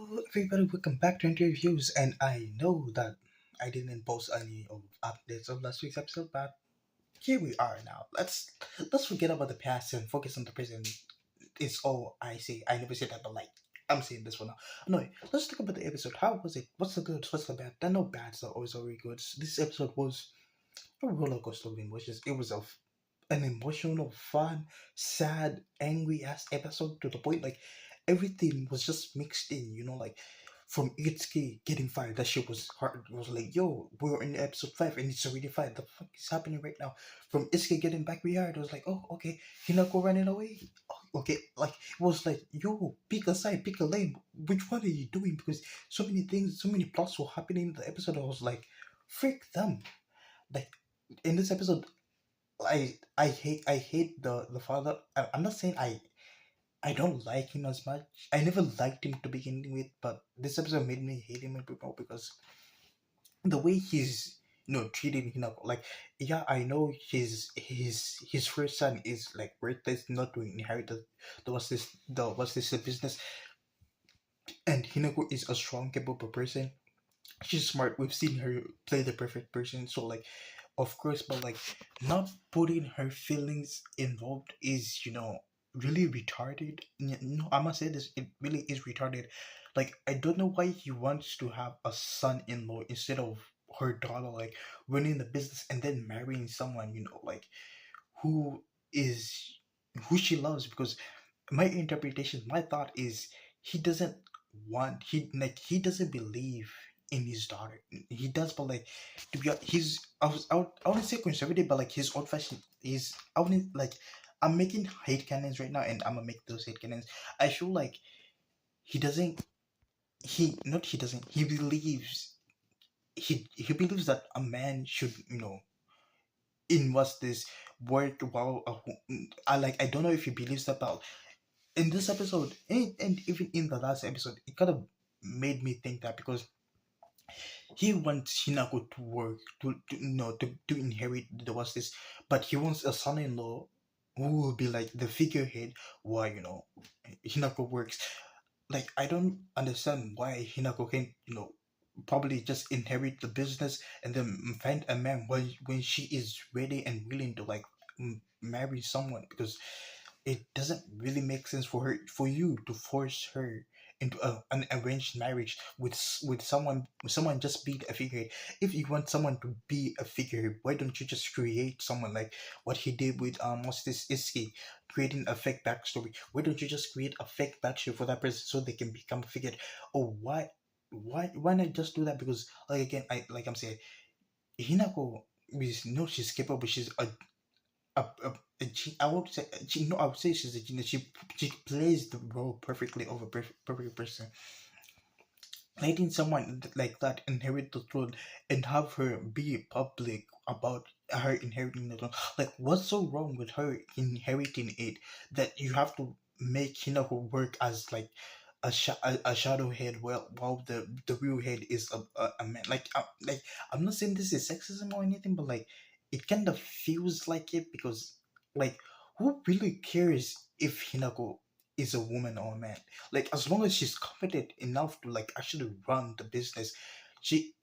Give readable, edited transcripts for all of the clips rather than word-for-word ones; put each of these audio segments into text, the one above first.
Hello, everybody. Welcome back to interviews. And I know that I didn't post any of updates of last week's episode, but here we are now. Let's forget about the past and focus on the present. It's all I say. I never said that, but like I'm saying this one now. Anyway, let's talk about the episode. How was it? What's the good? What's the bad? There are no bads. Are always very good. This episode was a roller coaster of emotions. It was an emotional, fun, sad, angry ass episode to the point like everything was just mixed in, like from Itsuki getting fired, that shit was hard. It was like, yo, we're in episode 5 and it's already 5. The fuck is happening right now? From Itsuki getting back rehired, I was like, oh, okay, Hinako running away. Oh, okay, like it was like, yo, pick a side, pick a lane. Which one are you doing? Because so many things, so many plots were happening in the episode. I was like, freak them. Like in this episode, I hate the father. I'm not saying I don't like him as much. I never liked him to begin with, but this episode made me hate him a bit more because the way he's treating Hinako. Like, yeah, I know his first son is like worthless, not to inherit the business, and Hinako is a strong, capable person. She's smart. We've seen her play the perfect person, so like of course, but like not putting her feelings involved is, really retarded. No, I must say this, it really is retarded. Like, I don't know why he wants to have a son-in-law instead of her daughter, like running the business and then marrying someone, like who is who she loves. Because my interpretation, my thought is he doesn't he doesn't believe in his daughter. He does, but like to be he's I wouldn't say conservative, but like his old fashioned. He's I wouldn't like I'm making hate cannons right now, and I'm gonna make those hate cannons. I feel like he doesn't. He not he doesn't. He believes that a man should in what's this work while I don't know if he believes that, but in this episode and even in the last episode, it kind of made me think that because he wants Hinako to work to inherit the what's this, but he wants a son-in-law who will be like the figurehead while Hinako works. Like, I don't understand why Hinako can probably just inherit the business and then find a man when she is ready and willing to like marry someone, because it doesn't really make sense for you to force her into an arranged marriage with someone just being a figurehead. If you want someone to be a figurehead, why don't you just create someone like what he did with what's this Iski, creating a fake backstory? Why don't you just create a fake backstory for that person so they can become a figurehead? Or why not just do that? Because like again, I'm saying, Hinako, we know she's capable. She's I won't say no. I would say she's a genius. She plays the role perfectly of a perfect person. Letting someone like that inherit the throne and have her be public about her inheriting the throne, like what's so wrong with her inheriting it that you have to make Hinako work as like a shadow head, while the real head is a man. Like I'm not saying this is sexism or anything, but like it kind of feels like it, because like who really cares if Hinako is a woman or a man? Like, as long as she's competent enough to like actually run the business, she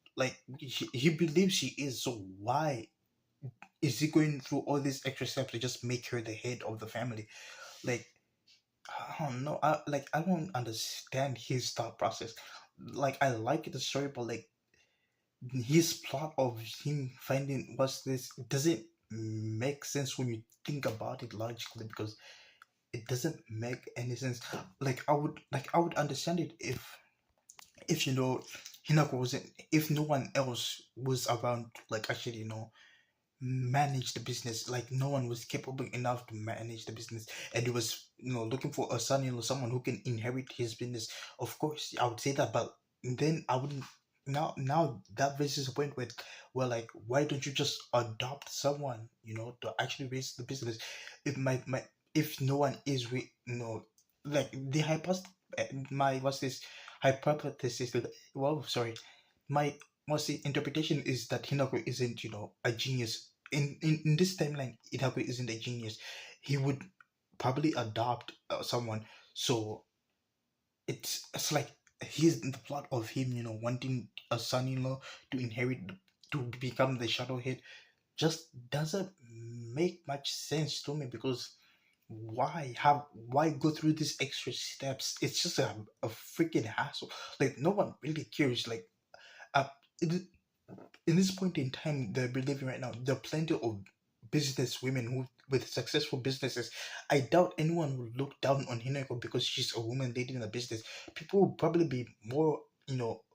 he believes she is. So why is he going through all these extra steps to just make her the head of the family? Like, I don't know. I don't understand his thought process. Like, I like the story, but like his plot of him finding what's this doesn't make sense when you think about it logically, because it doesn't make any sense. Like I would understand it if Hinako wasn't, if no one else was around to like actually manage the business. Like, no one was capable enough to manage the business, and he was looking for a son-in-law, someone who can inherit his business. Of course I would say that, but then I wouldn't. Now that raises a point where like, why don't you just adopt someone to actually raise the business? If my if no one is like the hypothesis, my what's this hypothesis, well, sorry, my what's the interpretation is that Hinako isn't a genius. In this timeline, Hinako isn't a genius. He would probably adopt someone. So it's like he's in the plot of him, wanting a son-in-law to inherit, to become the Shadowhead, just doesn't make much sense to me, because why go through these extra steps? It's just a freaking hassle. Like, no one really cares. Like, uh, in, in this point in time that we're living right now, there are plenty of business women who with successful businesses. I doubt anyone would look down on Hinako because she's a woman leading a business. People will probably be more,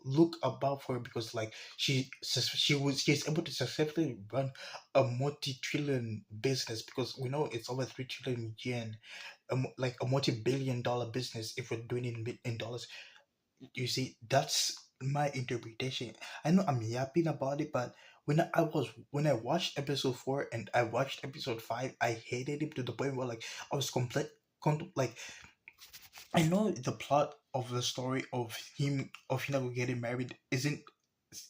look above her because, like, she's able to successfully run a multi-trillion business, because we know it's over 3 trillion yen, like a multi-billion-dollar business if we're doing it in dollars. You see, that's my interpretation. I know I'm yapping about it, but when I watched episode 4 and I watched episode 5, I hated him to the point where, like, I was like, I know the plot of the story of Hinako getting married isn't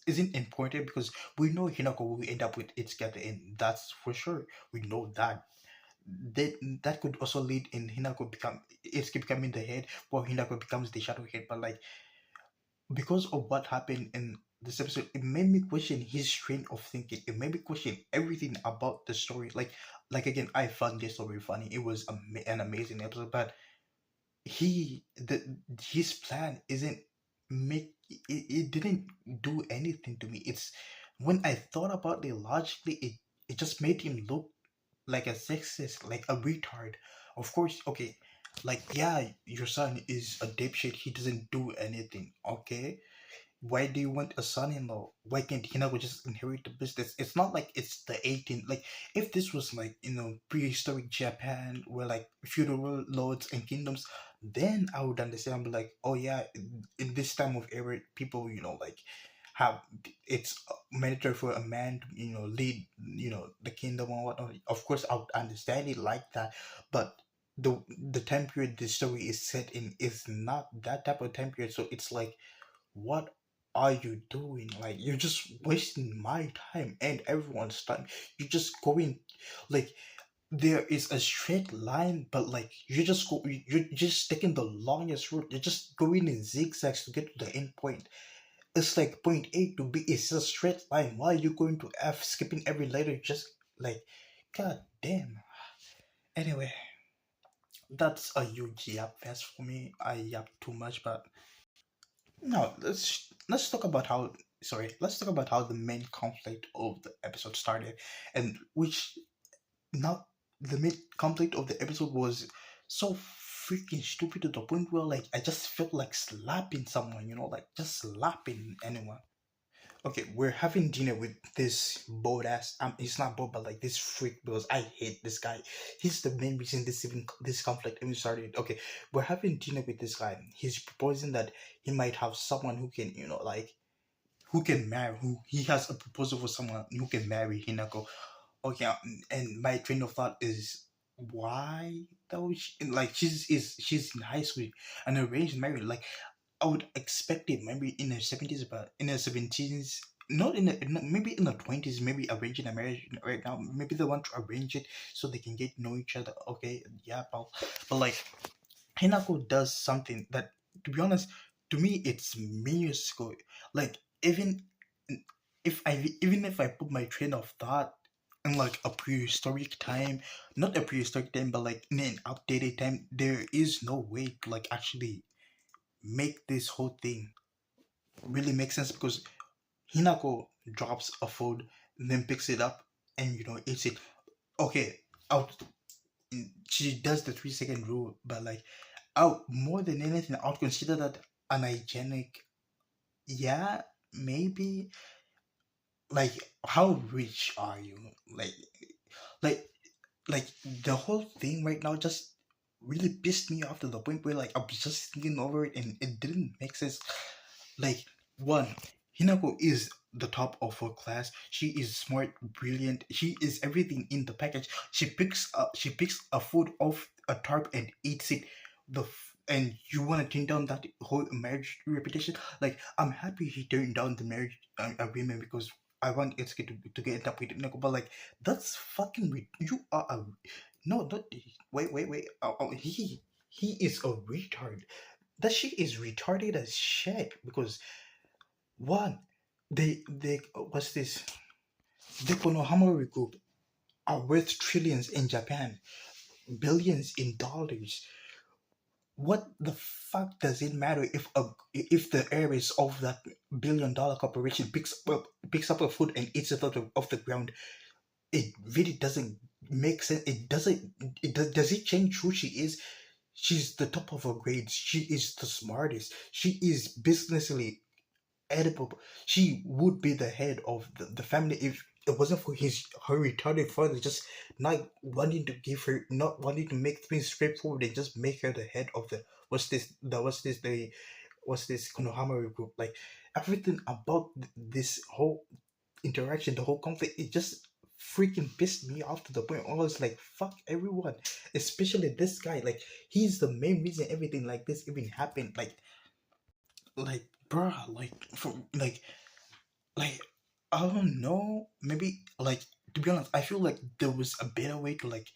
important, because we know Hinako will end up with its at the end. That's for sure. We know that. That could also lead in Hinako becoming the head, while Hinako becomes the shadow head. But, like, because of what happened in this episode, it made me question his train of thinking. It made me question everything about the story. Like, again, I found this story funny. It was an amazing episode, but his plan isn't make it didn't do anything to me. It's when I thought about it logically, it just made him look like a sexist, like a retard. Of course, okay, like, yeah, your son is a dipshit. He doesn't do anything. Okay, why do you want a son-in-law? Why can't Hinako just inherit the business? It's not like it's the 18. Like, if this was, like, prehistoric Japan, where, like, feudal lords and kingdoms, then I would understand. I'd be like, oh yeah, in this time of era, people, like, have it's mandatory for a man to, lead, the kingdom or whatnot. Of course, I would understand it like that, but the time period this story is set in is not that type of time period. So it's like, what are you doing? Like, you're just wasting my time and everyone's time. You're just going, like, there is a straight line, but, like, you're just taking the longest route. You're just going in zigzags to get to the end point. It's like point A to B is a straight line. Why are you going to F, skipping every letter? Just, like, god damn. Anyway, that's a huge yap fest for me. I yap too much, but no, let's talk about how the main conflict of the episode started, and which now the main conflict of the episode was so freaking stupid to the point where, like, I just felt like slapping someone, like, just slapping anyone. Okay, we're having dinner with this bold ass. He's not bold, but, like, this freak, because I hate this guy. He's the main reason this conflict even started. Okay, we're having dinner with this guy. He's proposing that he might have someone who can, like, who can marry. Who he has a proposal for someone who can marry Hinako. Okay, and my train of thought is, why though? Like, she's in high school, and arranged marriage. Like, I would expect it maybe in her 70s, but in her 17s, not in the, maybe in the 20s, maybe arranging a marriage right now. Maybe they want to arrange it so they can get to know each other. Okay, yeah, but, like, Hinako does something that, to be honest, to me, it's minuscule. Like, even if I put my train of thought in, like, a prehistoric time, not a prehistoric time, but, like, in an outdated time, there is no way to, like, actually make this whole thing really make sense, because Hinako drops a food, then picks it up and, eats it. Okay, out. She does the 3 second rule, but, like, out more than anything, I would consider that unhygienic. Yeah, maybe. Like, how rich are you? Like, like, like, the whole thing right now just really pissed me off to the point where, like, I was just thinking over it and it didn't make sense. Like, one, Hinako is the top of her class. She is smart, brilliant. She is everything in the package. She picks a food off a tarp and eats it. And you want to turn down that whole marriage reputation? Like, I'm happy he turned down the marriage agreement, because I want Itsuki to get up with Hinako. But, like, that's fucking you are no, not wait. He is a retard. That shit is retarded as shit because one, they what's this? The Konohamaru Group are worth trillions in Japan, billions in dollars. What the fuck does it matter if the heirs of that billion-dollar corporation picks up a food and eats it off the ground? It really doesn't make sense. It doesn't. Does it change who she is? She's the top of her grade. She is the smartest. She is businessly edible. She would be the head of the family if it wasn't for her retarded father just not wanting to make things straightforward and just make her the head of the what's this Konohamaru group. Like everything about this whole interaction, the whole conflict, it just freaking pissed me off to the point where I was like, fuck everyone, especially this guy. Like he's the main reason everything like this even happened. Like bruh, like I don't know, maybe like to be honest, I feel like there was a better way to like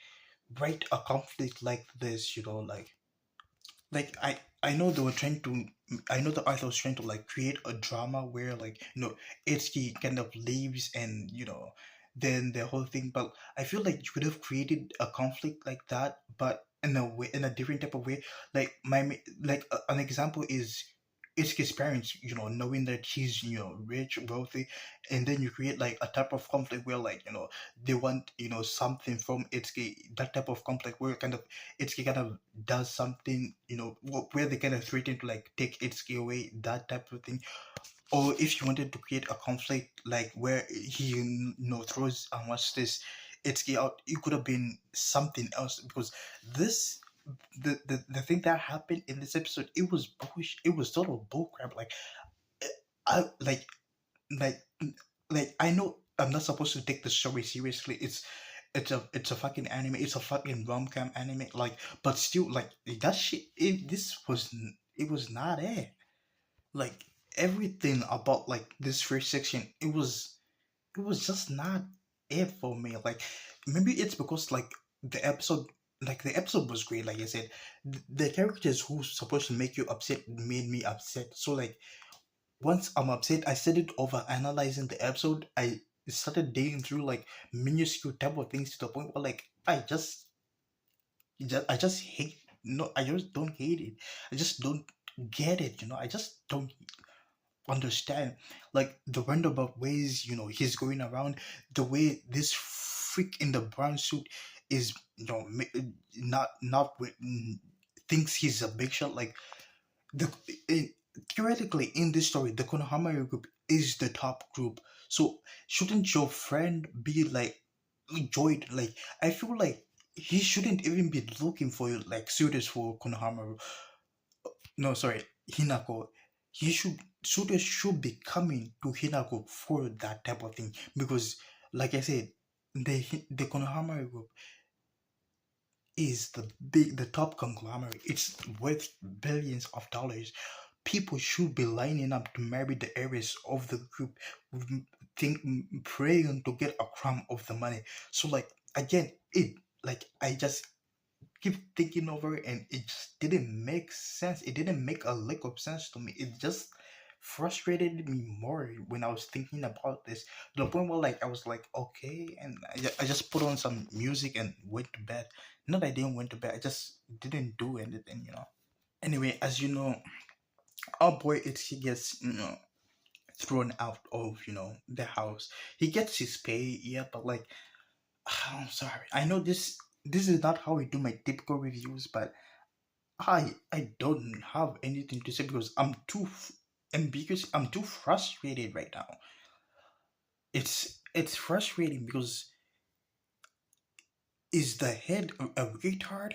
write a conflict like this, like I know they were trying to I know the author was trying to like create a drama where like Itsuki kind of leaves and then the whole thing, but I feel like you could have created a conflict like that but in a different type of way. Like an example is Itsuki's parents, knowing that he's rich, wealthy, and then you create like a type of conflict where like they want something from Itsuki, that type of conflict where kind of Itsuki kind of does something, where they kind of threaten to like take Itsuki away, that type of thing. Or if you wanted to create a conflict like where he throws and what's this Itsuki out, it could have been something else because this the thing that happened in this episode, it was bullshit. It was total bullcrap. Like I like like I know I'm not supposed to take the story seriously. It's a fucking anime. It's a fucking rom-com anime. Like, but still, like that shit. It was not it. Like everything about like this first section, it was just not it for me. Like maybe it's because the episode was great. Like I said, the characters who's supposed to make you upset made me upset. So like once I'm upset, I started over analyzing the episode. I started digging through like minuscule type of things to the point where like I just hate no I just don't hate it. I just don't get it. I just don't understand like the roundabout ways he's going around, the way this freak in the brown suit is not thinks he's a big shot. Like the in, theoretically in this story the Konohamaru group is the top group, so shouldn't your friend be like enjoyed? Like I feel like he shouldn't even be looking for like suitors for Konohamaru. No, sorry, Hinako. He should Suda should be coming to Hinako for that type of thing because, like I said, the Konohama group is the top conglomerate. It's worth billions of dollars. People should be lining up to marry the heiress of the group, think praying to get a crumb of the money. So like again, it like I just keep thinking over it and it just didn't make sense. It didn't make a lick of sense to me. It just frustrated me more when I was thinking about this to the point where like I was like, okay, and I just put on some music and went to bed. Not that I didn't went to bed, I just didn't do anything. Anyway, as you know, our boy he gets thrown out of the house. He gets his pay, yeah, but like I'm sorry. I know this is not how I do my typical reviews, but I don't have anything to say because I'm too ambiguous. I'm too frustrated right now. It's frustrating because is the head a retard?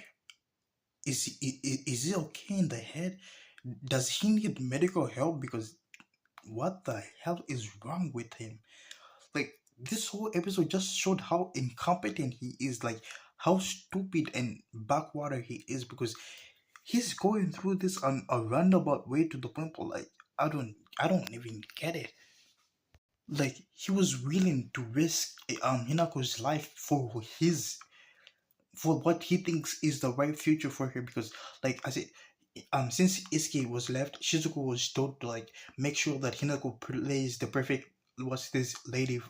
Is he okay in the head? Does he need medical help? Because what the hell is wrong with him? Like this whole episode just showed how incompetent he is, like how stupid and backwater he is because he's going through this on a roundabout way to the point where like I don't even get it. Like he was willing to risk Hinako's life for what he thinks is the right future for her because like I said since Iski was left, Shizuku was told to like make sure that Hinako plays the perfect what's this lady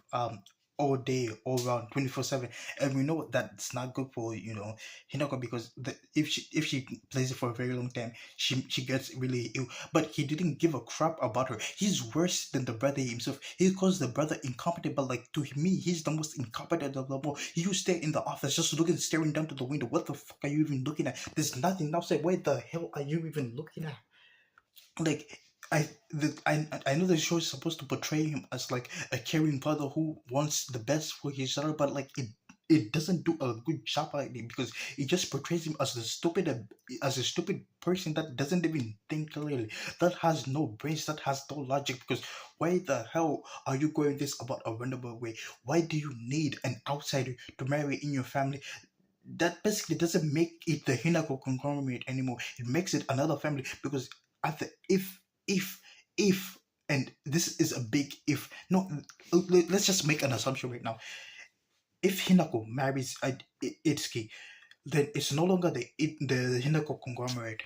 all day, all round, 24/7, and we know that's not good for Hinako because if she plays it for a very long time, she gets really ill. But he didn't give a crap about her. He's worse than the brother himself. He calls the brother incompetent, but like to me, he's the most incompetent of them all. He used to stay in the office just looking, staring down to the window. What the fuck are you even looking at? There's nothing outside. Where the hell are you even looking at? Like I know the show is supposed to portray him as like a caring father who wants the best for his daughter, but like it doesn't do a good job at it because it just portrays him as a stupid person that doesn't even think clearly, that has no brains, that has no logic. Because why the hell are you going this about a roundabout way? Why do you need an outsider to marry in your family? That basically doesn't make it the Hinako conglomerate anymore. It makes it another family because at the if and this is a big if. No, let's just make an assumption right now. If Hinako marries Itsuki, then it's no longer the Hinako conglomerate.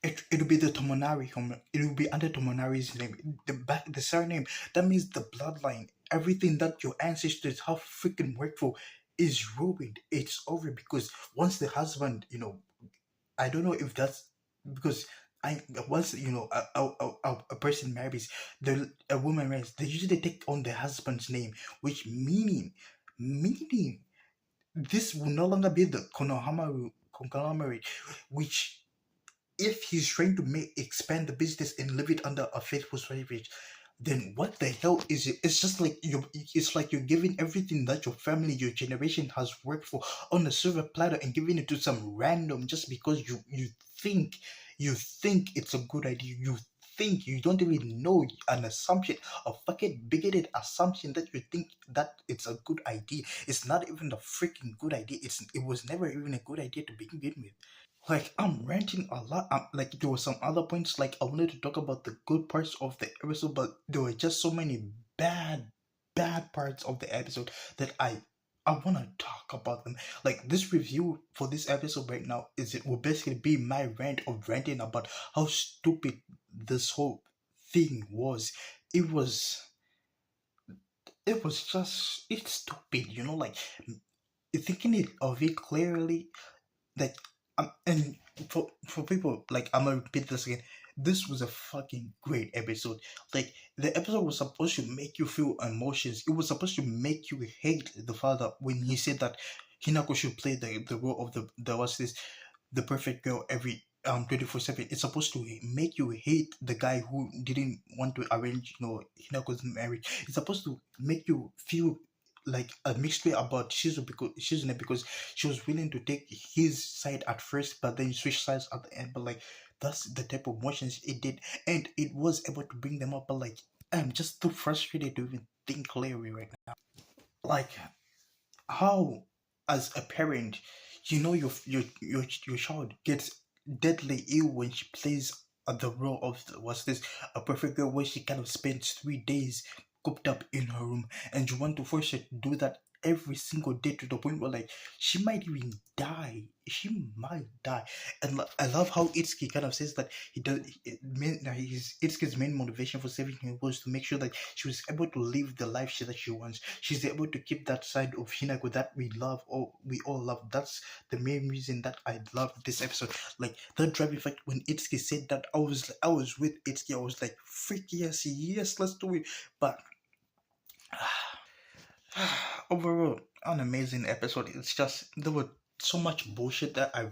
It'll be the Tomonari. It will be under Tomonari's name. The surname. That means the bloodline. Everything that your ancestors have freaking worked for is ruined. It's over because once the husband, I don't know if that's because I once a person marries a woman marries, they usually take on the husband's name, which meaning this will no longer be the Konohamaru conglomerate, which if he's trying to make expand the business and leave it under a faithful slavery, then what the hell is it? It's just like it's like you're giving everything that your family, your generation has worked for on a silver platter and giving it to some random just because think you think it's a good idea. You think you don't even know an assumption, a fucking bigoted assumption that you think that it's a good idea. It's not even a freaking good idea. It was never even a good idea to begin with. Like I'm ranting a lot. Like there were some other points. Like I wanted to talk about the good parts of the episode, but there were just so many bad parts of the episode that I want to talk about them. Like this review for this episode right now it will basically be my rant of ranting about how stupid this whole thing was. It was just it's stupid. Like thinking of it clearly, like and for people, like I'm gonna repeat this again, this was a fucking great episode. Like the episode was supposed to make you feel emotions. It was supposed to make you hate the father when he said that Hinako should play the role of the what's this the perfect girl every 24/7. It's supposed to make you hate the guy who didn't want to arrange Hinako's marriage. It's supposed to make you feel like a mixed way about Shizune because she was willing to take his side at first, but then switch sides at the end. But like that's the type of emotions it did, and it was able to bring them up. But like I'm just too frustrated to even think clearly right now. Like how, as a parent, your child gets deadly ill when she plays the role of what's this a perfect girl, where she kind of spends 3 days cooped up in her room, and you want to force her to do that every single day to the point where like she might even die. She might die. And I love how Itsuki kind of says that Itsuki's main motivation for saving him was to make sure that she was able to live the life that she wants. She's able to keep that side of Hinako that we love, or we all love. That's the main reason that I love this episode. Like the driving fact when Itsuki said that, I was with Itsuki. I was like, freak yes, yes, let's do it. But overall, an amazing episode. It's just there was so much bullshit that I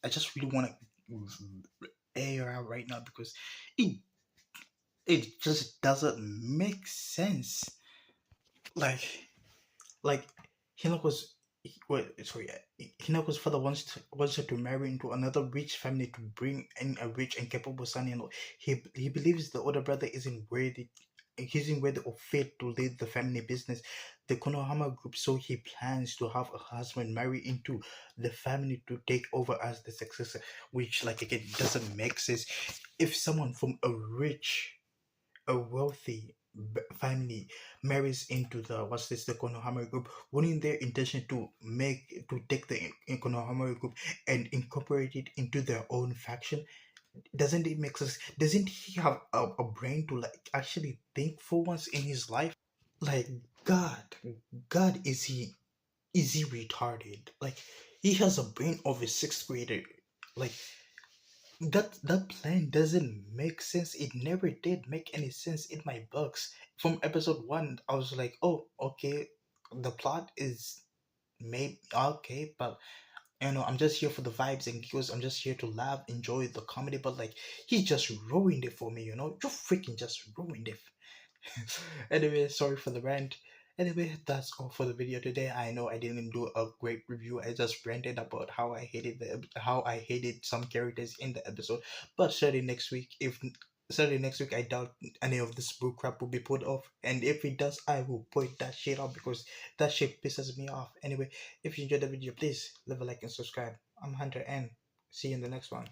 just really want to air out right now because it it just doesn't make sense. Like like Hinako's Hinako's father wants her to marry into another rich family to bring in a rich and capable son-in-law. He believes the older brother isn't worthy. He isn't worthy of fate to lead the family business, the Konohama group. So he plans to have a husband marry into the family to take over as the successor, which, like again, doesn't make sense. If someone from a wealthy family marries into the what's this the Konohamaru group, wouldn't their intention to take the Konohamaru group and incorporate it into their own faction? Doesn't it make sense? Doesn't he have a brain to like actually think for once in his life? Like God, God, is he retarded? Like he has a brain of a sixth grader. Like that plan doesn't make sense. It never did make any sense in my books. From episode one, I was like, oh, okay, the plot is maybe okay, but I'm just here for the vibes and giggles. I'm just here to laugh, enjoy the comedy. But like, he just ruined it for me. You freaking just ruined it. Anyway, sorry for the rant. Anyway, that's all for the video today. I know I didn't do a great review. I just ranted about how I hated some characters in the episode. But starting next week, I doubt any of this bull crap will be put off. And if it does, I will point that shit off because that shit pisses me off. Anyway, if you enjoyed the video, please leave a like and subscribe. I'm Hunter and see you in the next one.